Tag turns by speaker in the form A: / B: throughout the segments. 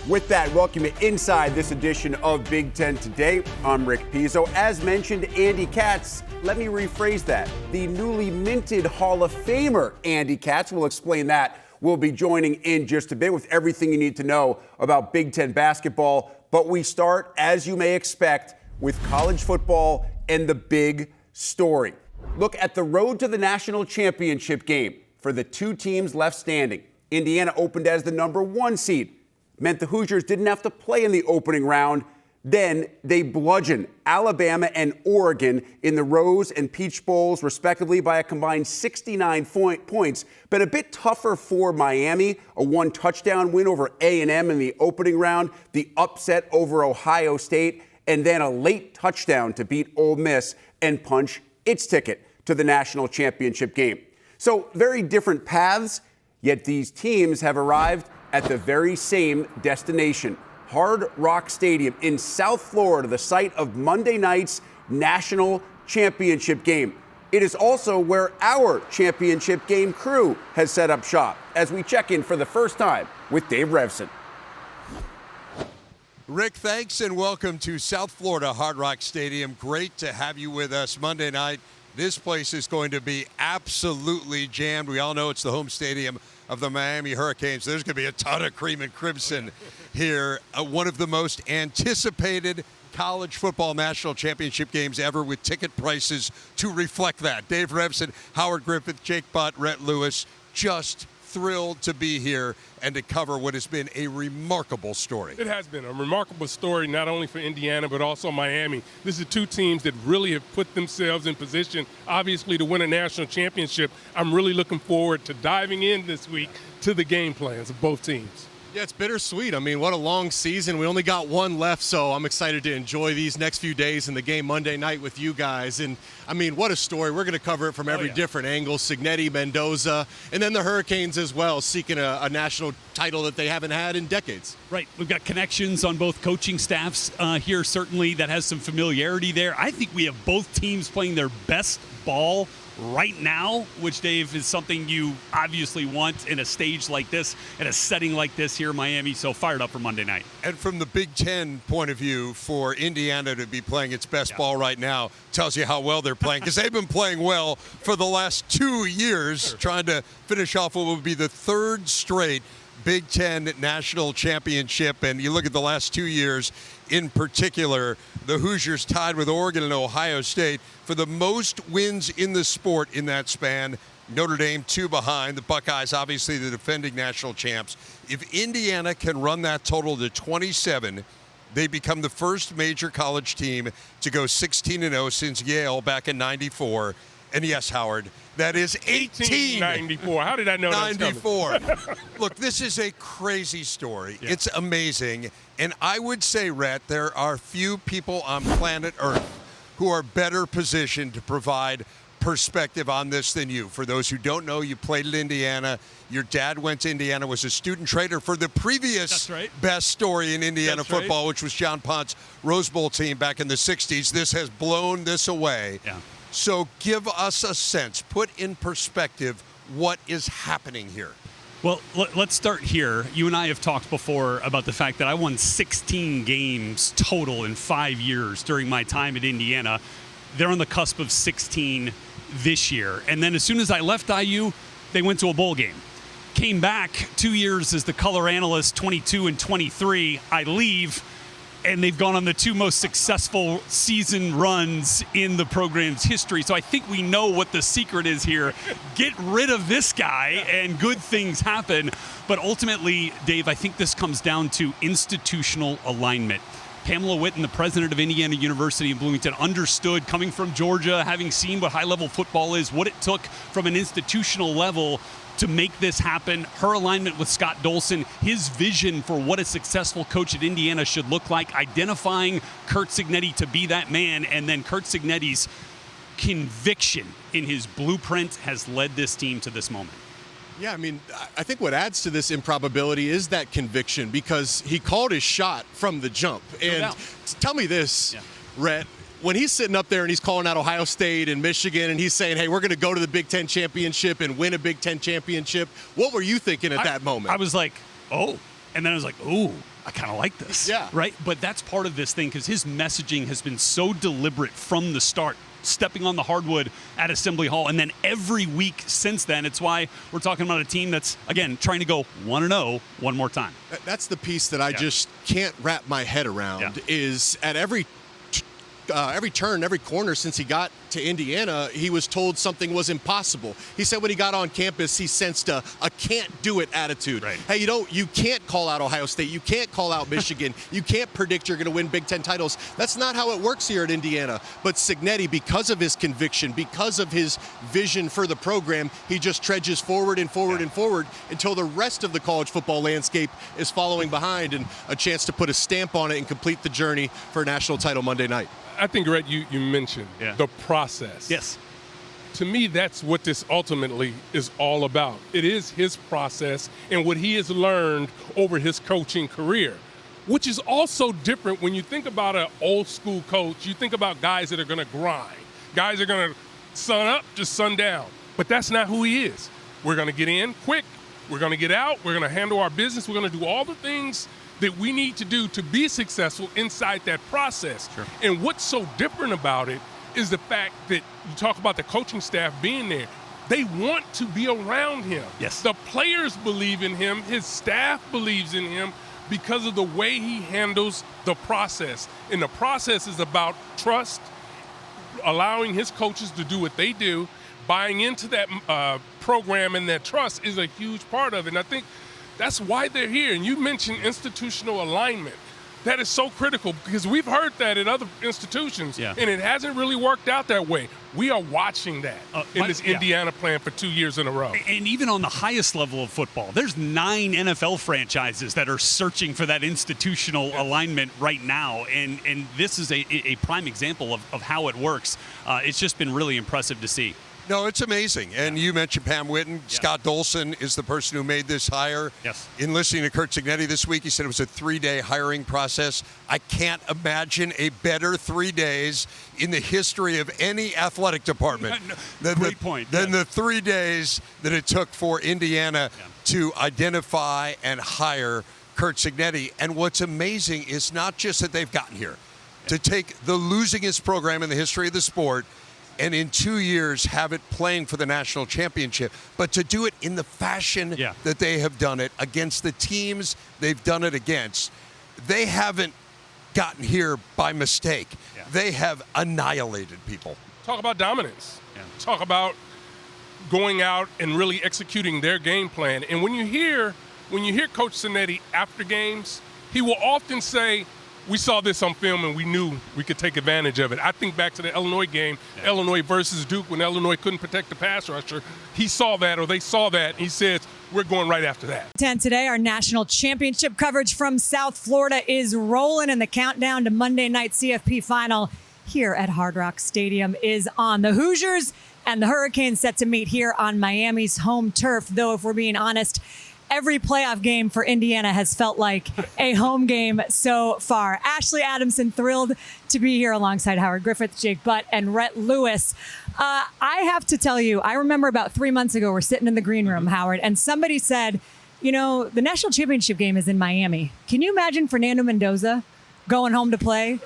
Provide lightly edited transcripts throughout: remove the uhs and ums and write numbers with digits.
A: With that, welcome you inside this edition of Big Ten Today. I'm Rick Pizzo. As mentioned, Andy Katz. Let me rephrase that. The newly minted Hall of Famer, Andy Katz. We'll explain that. We'll be joining in just a bit with everything you need to know about Big Ten basketball. But we start, as you may expect, with college football and the big story. Look at the road to the national championship game for the two teams left standing. Indiana opened as the number 1 seed. Meant the Hoosiers didn't have to play in the opening round. Then they bludgeoned Alabama and Oregon in the Rose and Peach Bowls, respectively, by a combined 69 points. But a bit tougher for Miami, a 1-touchdown win over A&M in the opening round, the upset over Ohio State, and then a late touchdown to beat Ole Miss and punch its ticket to the national championship game. So very different paths, yet these teams have arrived at the very same destination, Hard Rock Stadium in South Florida, the site of Monday night's national championship game. It is also where our championship game crew has set up shop as we check in for the first time with Dave Revson.
B: Rick, thanks and welcome to South Florida Hard Rock Stadium. Great to have you with us Monday night. This place is going to be absolutely jammed. We all know it's the home stadium of the Miami Hurricanes. There's going to be a ton of cream and crimson here. One of the most anticipated college football national championship games ever, with ticket prices to reflect that. Dave Revson, Howard Griffith, Jake Butt, Rhett Lewis, just thrilled to be here and to cover what has been a remarkable story.
C: It has been a remarkable story, not only for Indiana, but also Miami. This is two teams that really have put themselves in position, obviously, to win a national championship. I'm really looking forward to diving in this week to the game plans of both teams.
D: Yeah, it's bittersweet. I mean, what a long season. We only got one left, so I'm excited to enjoy these next few days in the game Monday night with you guys. And, I mean, what a story. We're going to cover it from every different angle. Signetti, Mendoza, and then the Hurricanes as well, seeking a national title that they haven't had in decades.
E: Right. We've got connections on both coaching staffs here, certainly, that has some familiarity there. I think we have both teams playing their best ball right now, which, Dave, is something you obviously want in a stage like this, in a setting like this here in Miami. So fired up for Monday night.
B: And from the Big Ten point of view, for Indiana to be playing its best ball right now tells you how well they're playing, because they've been playing well for the last 2 years, trying to finish off what would be the third straight Big Ten national championship. And you look at the last 2 years in particular, the Hoosiers tied with Oregon and Ohio State for the most wins in the sport in that span. Notre Dame 2 behind. The Buckeyes, obviously the defending national champs. If Indiana can run that total to 27, they become the first major college team to go 16-0 since Yale back in '94. And yes, Howard, that is
C: 1894. How did I know that was coming?
B: Look, this is a crazy story. Yeah. It's amazing. And I would say, Rhett, there are few people on planet Earth who are better positioned to provide perspective on this than you. For those who don't know, you played at Indiana. Your dad went to Indiana, was a student trader for the previous best story in Indiana football, which was John Pont's Rose Bowl team back in the 60s. This has blown this away.
E: Yeah.
B: So give us a sense, put in perspective what is happening here.
E: Well, let's start here. You and I have talked before about the fact that I won 16 games total in 5 years during my time at Indiana. They're on the cusp of 16 this year. And then as soon as I left IU, they went to a bowl game. Came back 2 years as the color analyst, 22 and 23. I leave, and they've gone on the two most successful season runs in the program's history. So I think we know what the secret is here. Get rid of this guy and good things happen. But ultimately, Dave, I think this comes down to institutional alignment. Pamela Whitten, the president of Indiana University in Bloomington, understood, coming from Georgia, having seen what high-level football is, what it took from an institutional level to make this happen. Her alignment with Scott Dolson, his vision for what a successful coach at Indiana should look like, identifying Curt Signetti to be that man, and then Curt Signetti's conviction in his blueprint has led this team to this moment.
D: Yeah, I mean, I think what adds to this improbability is that conviction, because he called his shot from the jump. And tell me this, Rhett, when he's sitting up there and he's calling out Ohio State and Michigan and he's saying, hey, we're going to go to the Big Ten championship and win a Big Ten championship, what were you thinking at that moment?
E: I was like, oh. And then I was like, ooh. I kind of like this.
D: Yeah.
E: Right? But that's part of this thing because his messaging has been so deliberate from the start, stepping on the hardwood at Assembly Hall. And then every week since then, it's why we're talking about a team that's, again, trying to go 1-0 one more time.
D: That's the piece that I just can't wrap my head around is at every turn, every corner since he got to Indiana, he was told something was impossible. He said when he got on campus, he sensed a can't do it attitude.
E: Right.
D: Hey, you can't call out Ohio State. You can't call out Michigan. You can't predict you're going to win Big Ten titles. That's not how it works here at Indiana. But Signetti, because of his conviction, because of his vision for the program, he just trudges forward and forward and forward until the rest of the college football landscape is following behind and a chance to put a stamp on it and complete the journey for a national title Monday night.
C: I think, Rhett, you mentioned the process.
E: Yes.
C: To me, that's what this ultimately is all about. It is his process and what he has learned over his coaching career, which is also different when you think about an old school coach. You think about guys that are going to grind. Guys are going to sun up, just sun down. But that's not who he is. We're going to get in quick. We're going to get out. We're going to handle our business. We're going to do all the things that we need to do to be successful inside that process.
E: Sure.
C: And what's so different about it is the fact that you talk about the coaching staff being there. They want to be around him.
E: Yes.
C: The players believe in him. His staff believes in him because of the way he handles the process. And the process is about trust, allowing his coaches to do what they do, buying into that program, and that trust is a huge part of it. And I think that's why they're here. And you mentioned institutional alignment. That is so critical because we've heard that at other institutions, and it hasn't really worked out that way. We are watching that in this Indiana plan for 2 years in a row.
E: And even on the highest level of football, there's 9 NFL franchises that are searching for that institutional alignment right now. And this is a prime example of how it works. It's just been really impressive to see.
B: No, it's amazing. And you mentioned Pam Whitten. Scott Dolson is the person who made this hire.
E: Yes.
B: In listening to Curt Signetti this week, he said it was a 3-day hiring process. I can't imagine a better 3 days in the history of any athletic department
E: Great point.
B: than the 3 days that it took for Indiana to identify and hire Curt Signetti. And what's amazing is not just that they've gotten here, to take the losingest program in the history of the sport and in 2 years have it playing for the national championship, but to do it in the fashion that they have done it against the teams they've done it against. They haven't gotten here by mistake. They have annihilated people.
C: Talk about dominance. Talk about going out and really executing their game plan. And when you hear Coach Signetti after games, he will often say, we saw this on film and we knew we could take advantage of it. I think back to the Illinois game, Illinois versus Duke, when Illinois couldn't protect the pass rusher. He saw that, or they saw that, and he says, we're going right after that.
F: 10 today, our national championship coverage from South Florida is rolling, and the countdown to Monday night CFP final here at Hard Rock Stadium is on. The Hoosiers and the Hurricanes set to meet here on Miami's home turf, though if we're being honest, every playoff game for Indiana has felt like a home game so far. Ashley Adamson, thrilled to be here alongside Howard Griffith, Jake Butt, and Rhett Lewis. I have to tell you, I remember about 3 months ago, we're sitting in the green room, Howard, and somebody said, you know, the national championship game is in Miami. Can you imagine Fernando Mendoza going home to play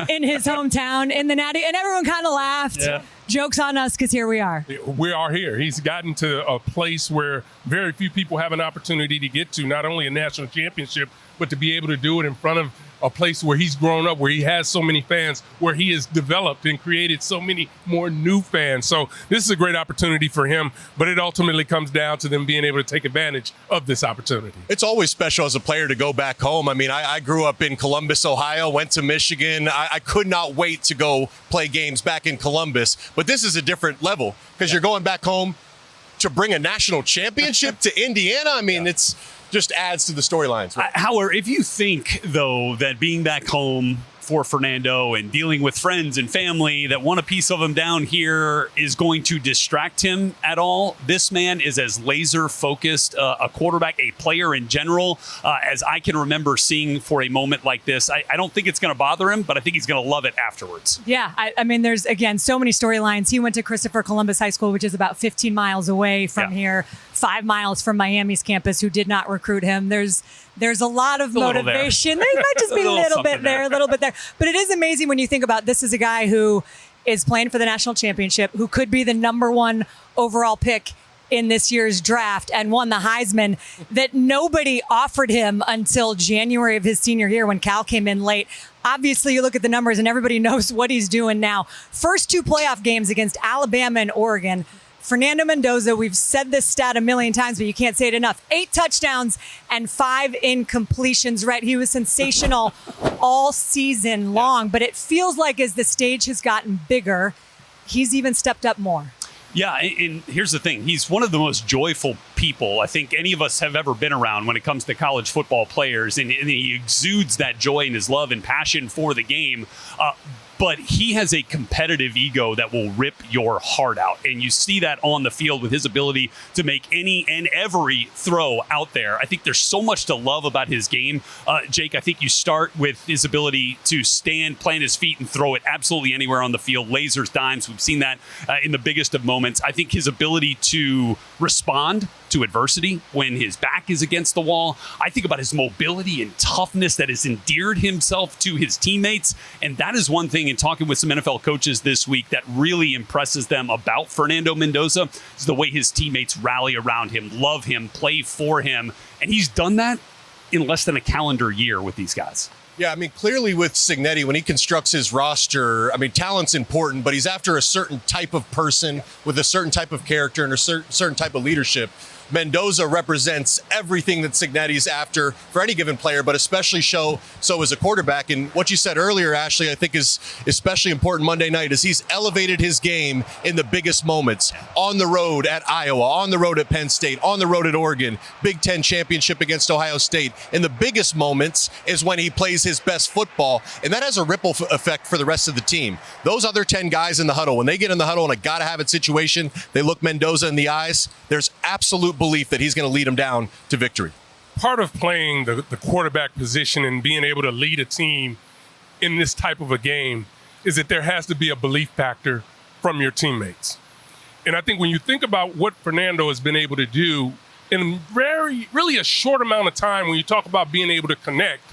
F: in his hometown in the Natty? And everyone kind of laughed. Joke's on us because here we are.
C: We are here. He's gotten to a place where very few people have an opportunity to get to, not only a national championship, but to be able to do it in front of a place where he's grown up, where he has so many fans, where he has developed and created so many more new fans. So this is a great opportunity for him, but it ultimately comes down to them being able to take advantage of this opportunity.
D: It's always special as a player to go back home. I mean, I grew up in Columbus, Ohio, went to Michigan. I could not wait to go play games back in Columbus, but this is a different level because you're going back home to bring a national championship to Indiana. I mean, it's just adds to the storylines.
E: Howard, if you think, though, that being back home for Fernando and dealing with friends and family that want a piece of him down here is going to distract him at all, this man is as laser focused a quarterback, a player in general, as I can remember seeing for a moment like this. I don't think it's going to bother him, but I think he's going to love it afterwards.
F: Yeah, I mean, there's, again, so many storylines. He went to Christopher Columbus High School, which is about 15 miles away from here. 5 miles from Miami's campus who did not recruit him. There's a lot of motivation. There might just be a little bit there, a little bit there. But it is amazing when you think about this is a guy who is playing for the national championship, who could be the number 1 overall pick in this year's draft and won the Heisman, that nobody offered him until January of his senior year when Cal came in late. Obviously, you look at the numbers and everybody knows what he's doing now. First 2 playoff games against Alabama and Oregon. Fernando Mendoza, we've said this stat a million times, but you can't say it enough. 8 touchdowns and 5 incompletions, right? He was sensational all season long, but it feels like as the stage has gotten bigger, he's even stepped up more.
E: Yeah, and here's the thing. He's one of the most joyful people I think any of us have ever been around when it comes to college football players, and he exudes that joy and his love and passion for the game. But he has a competitive ego that will rip your heart out. And you see that on the field with his ability to make any and every throw out there. I think there's so much to love about his game. Jake, I think you start with his ability to stand, plant his feet, and throw it absolutely anywhere on the field. Lasers, dimes, we've seen that in the biggest of moments. I think his ability to respond to adversity when his back is against the wall. I think about his mobility and toughness that has endeared himself to his teammates. And that is one thing in talking with some NFL coaches this week that really impresses them about Fernando Mendoza is the way his teammates rally around him, love him, play for him. And he's done that in less than a calendar year with these guys.
D: Yeah, I mean, clearly with Signetti, when he constructs his roster, I mean, talent's important, but he's after a certain type of person with a certain type of character and a certain type of leadership. Mendoza represents everything that Signetti's after for any given player, but especially so as a quarterback. And what you said earlier, Ashley, I think is especially important Monday night, is he's elevated his game in the biggest moments. On the road at Iowa, on the road at Penn State, on the road at Oregon, Big Ten championship against Ohio State. In the biggest moments is when he plays his best football, and that has a ripple effect for the rest of the team. Those other 10 guys in the huddle, when they get in the huddle in a gotta-have-it situation, they look Mendoza in the eyes, there's absolute belief that he's going to lead them down to victory.
C: Part of playing the quarterback position and being able to lead a team in this type of a game is that there has to be a belief factor from your teammates. And I think when you think about what Fernando has been able to do in really a short amount of time, when you talk about being able to connect,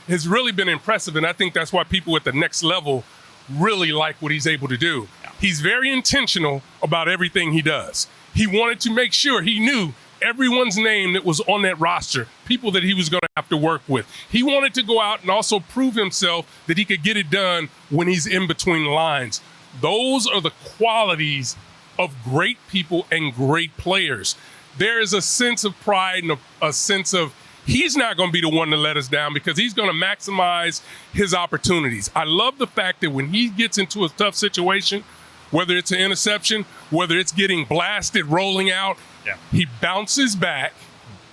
C: has really been impressive. And I think that's why people at the next level really like what he's able to do. He's very intentional about everything he does. He wanted to make sure he knew everyone's name that was on that roster, people that he was going to have to work with. He wanted to go out and also prove himself that he could get it done when he's in between the lines. Those are the qualities of great people and great players. There is a sense of pride and a sense of he's not going to be the one to let us down because he's going to maximize his opportunities. I love the fact that when he gets into a tough situation, whether it's an interception, whether it's getting blasted, rolling out, he bounces back,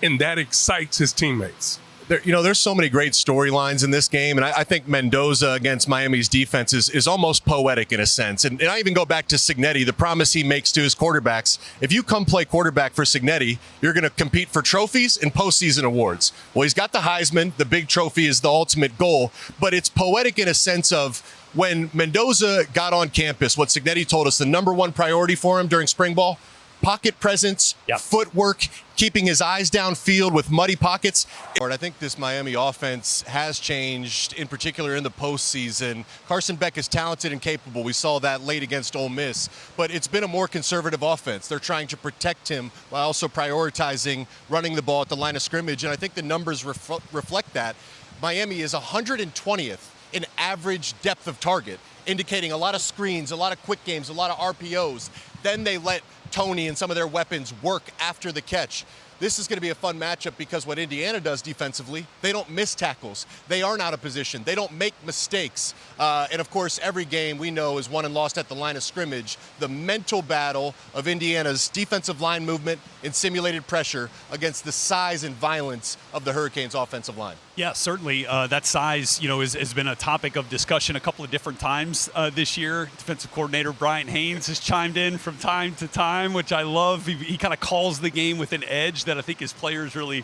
C: and that excites his teammates.
D: There's so many great storylines in this game, and I think Mendoza against Miami's defense is almost poetic in a sense. And I even go back to Signetti, the promise he makes to his quarterbacks. If you come play quarterback for Signetti, you're going to compete for trophies and postseason awards. Well, he's got the Heisman. The big trophy is the ultimate goal, but it's poetic in a sense of when Mendoza got on campus, what Signetti told us, the number 1 priority for him during spring ball, pocket presence, footwork, keeping his eyes downfield with muddy pockets. I think this Miami offense has changed, in particular in the postseason. Carson Beck is talented and capable. We saw that late against Ole Miss, but it's been a more conservative offense. They're trying to protect him while also prioritizing running the ball at the line of scrimmage, and I think the numbers reflect that. Miami is 120th in average depth of target, indicating a lot of screens, a lot of quick games, a lot of RPOs. Then they let Tony and some of their weapons work after the catch. This is going to be a fun matchup because what Indiana does defensively, they don't miss tackles. They aren't out of position. They don't make mistakes. And, of course, every game we know is won and lost at the line of scrimmage. The mental battle of Indiana's defensive line movement and simulated pressure against the size and violence of the Hurricanes' offensive line.
E: Yeah, certainly. That size, has been a topic of discussion a couple of different times this year. Defensive coordinator Brian Haynes has chimed in from time to time, which I love. He kind of calls the game with an edge that I think his players really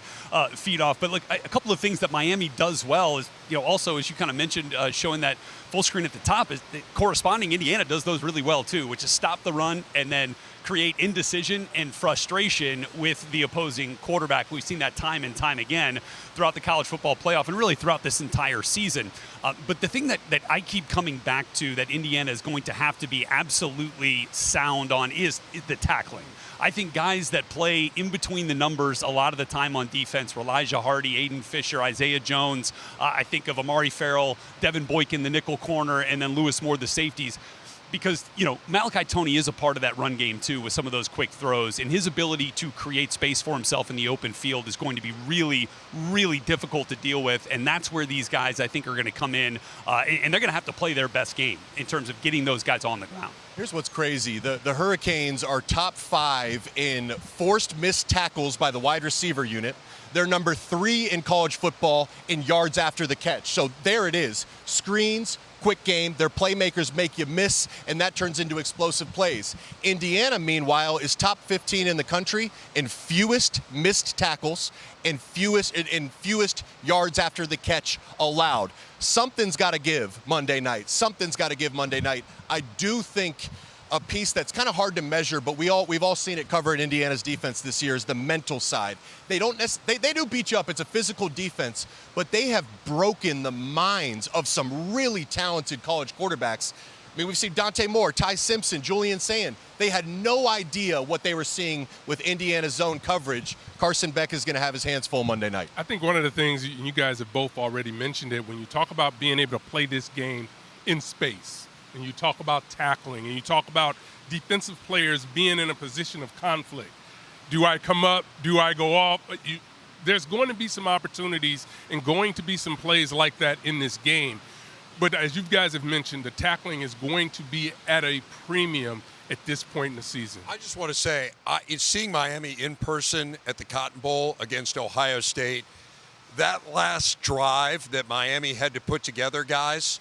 E: feed off. But look, a couple of things that Miami does well is, also as you kind of mentioned, showing that full screen at the top, is corresponding Indiana does those really well too, which is stop the run and then create indecision and frustration with the opposing quarterback. We've seen that time and time again throughout the college football playoff and really throughout this entire season. But the thing that I keep coming back to that Indiana is going to have to be absolutely sound on is the tackling. I think guys that play in between the numbers a lot of the time on defense, Elijah Hardy, Aiden Fisher, Isaiah Jones, I think of Amari Farrell, Devin Boykin, the nickel corner, and then Lewis Moore, the safeties. Because, Malachi Toney is a part of that run game, too, with some of those quick throws. And his ability to create space for himself in the open field is going to be really, really difficult to deal with. And that's where these guys, I think, are going to come in. And they're going to have to play their best game in terms of getting those guys on the ground.
D: Here's what's crazy. The Hurricanes are top 5 in forced missed tackles by the wide receiver unit. They're number 3 in college football in yards after the catch. So there it is. Screens, quick game. Their playmakers make you miss, and that turns into explosive plays. Indiana, meanwhile, is top 15 in the country in fewest missed tackles and fewest yards after the catch allowed. Something's got to give Monday night. I do think a piece that's kind of hard to measure, but we've all seen it covered in Indiana's defense this year, is the mental side. They do beat you up. It's a physical defense, but they have broken the minds of some really talented college quarterbacks. I mean, we've seen Dante Moore, Ty Simpson, Julian Sand. They had no idea what they were seeing with Indiana's zone coverage. Carson Beck is going to have his hands full Monday night.
C: I think one of the things, you guys have both already mentioned it, when you talk about being able to play this game in space, and you talk about tackling, and you talk about defensive players being in a position of conflict. Do I come up? Do I go off? There's going to be some opportunities and going to be some plays like that in this game. But as you guys have mentioned, the tackling is going to be at a premium at this point in the season.
B: I just want to say, seeing Miami in person at the Cotton Bowl against Ohio State, that last drive that Miami had to put together, guys,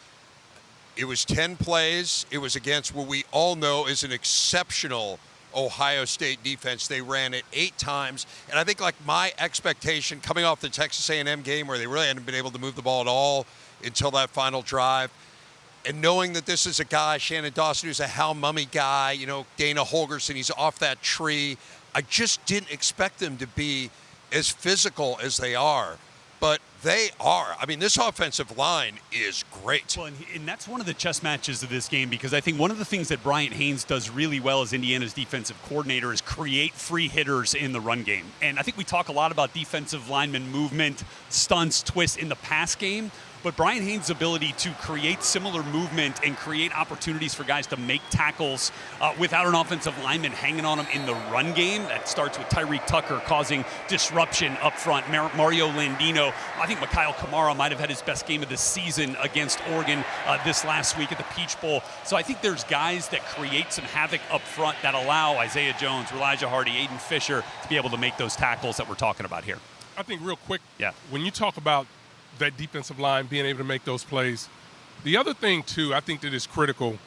B: it was 10 plays. It was against what we all know is an exceptional Ohio State defense. They ran it 8 times. And I think, like, my expectation coming off the Texas A&M game where they really hadn't been able to move the ball at all until that final drive, and knowing that this is a guy, Shannon Dawson, who's a Hal Mummy guy, Dana Holgerson, he's off that tree. I just didn't expect them to be as physical as they are. But they are. I mean, this offensive line is great.
E: Well, and that's one of the chess matches of this game, because I think one of the things that Bryant Haynes does really well as Indiana's defensive coordinator is create free hitters in the run game. And I think we talk a lot about defensive lineman movement, stunts, twists in the pass game. But Brian Haynes' ability to create similar movement and create opportunities for guys to make tackles without an offensive lineman hanging on them in the run game, that starts with Tyreek Tucker causing disruption up front. Mario Landino, I think Mikhail Kamara might have had his best game of the season against Oregon this last week at the Peach Bowl. So I think there's guys that create some havoc up front that allow Isaiah Jones, Elijah Hardy, Aiden Fisher to be able to make those tackles that we're talking about here.
C: I think real quick, when you talk about that defensive line being able to make those plays, the other thing, too, I think that is critical,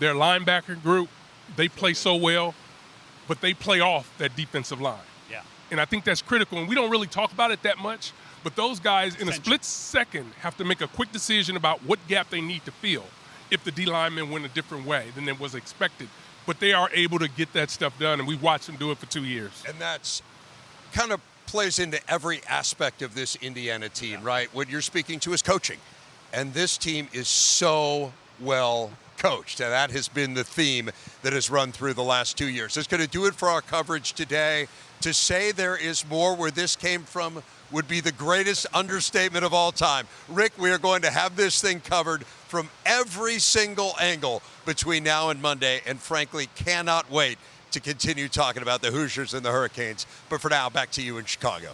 C: their linebacker group, they play so well, but they play off that defensive line.
E: Yeah.
C: And I think that's critical, and we don't really talk about it that much, but those guys in a split second have to make a quick decision about what gap they need to fill if the D lineman went a different way than it was expected. But they are able to get that stuff done, and we've watched them do it for 2 years.
B: And that's kind of plays into every aspect of this Indiana team, right? What you're speaking to is coaching. And this team is so well coached. And that has been the theme that has run through the last 2 years. That's going to do it for our coverage today. To say there is more where this came from would be the greatest understatement of all time. Rick, we are going to have this thing covered from every single angle between now and Monday, and frankly, cannot wait to continue talking about the Hoosiers and the Hurricanes. But for now, back to you in Chicago.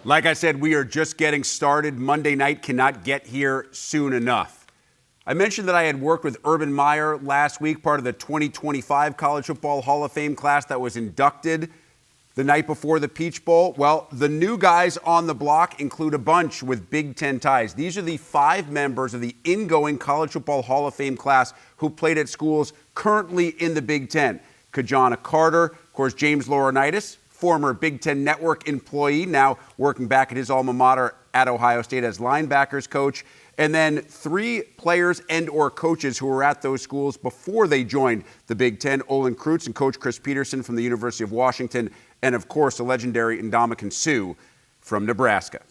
A: Like I said, we are just getting started. Monday night cannot get here soon enough. I mentioned that I had worked with Urban Meyer last week, part of the 2025 College Football Hall of Fame class that was inducted the night before the Peach Bowl. Well, the new guys on the block include a bunch with Big Ten ties. These are the 5 members of the ingoing College Football Hall of Fame class who played at schools currently in the Big Ten. Kajana Carter, of course, James Laurinaitis, former Big Ten Network employee, now working back at his alma mater at Ohio State as linebackers coach. And then 3 players and or coaches who were at those schools before they joined the Big Ten: Olin Kreutz and Coach Chris Peterson from the University of Washington, and of course the legendary Ndamukong Suh from Nebraska.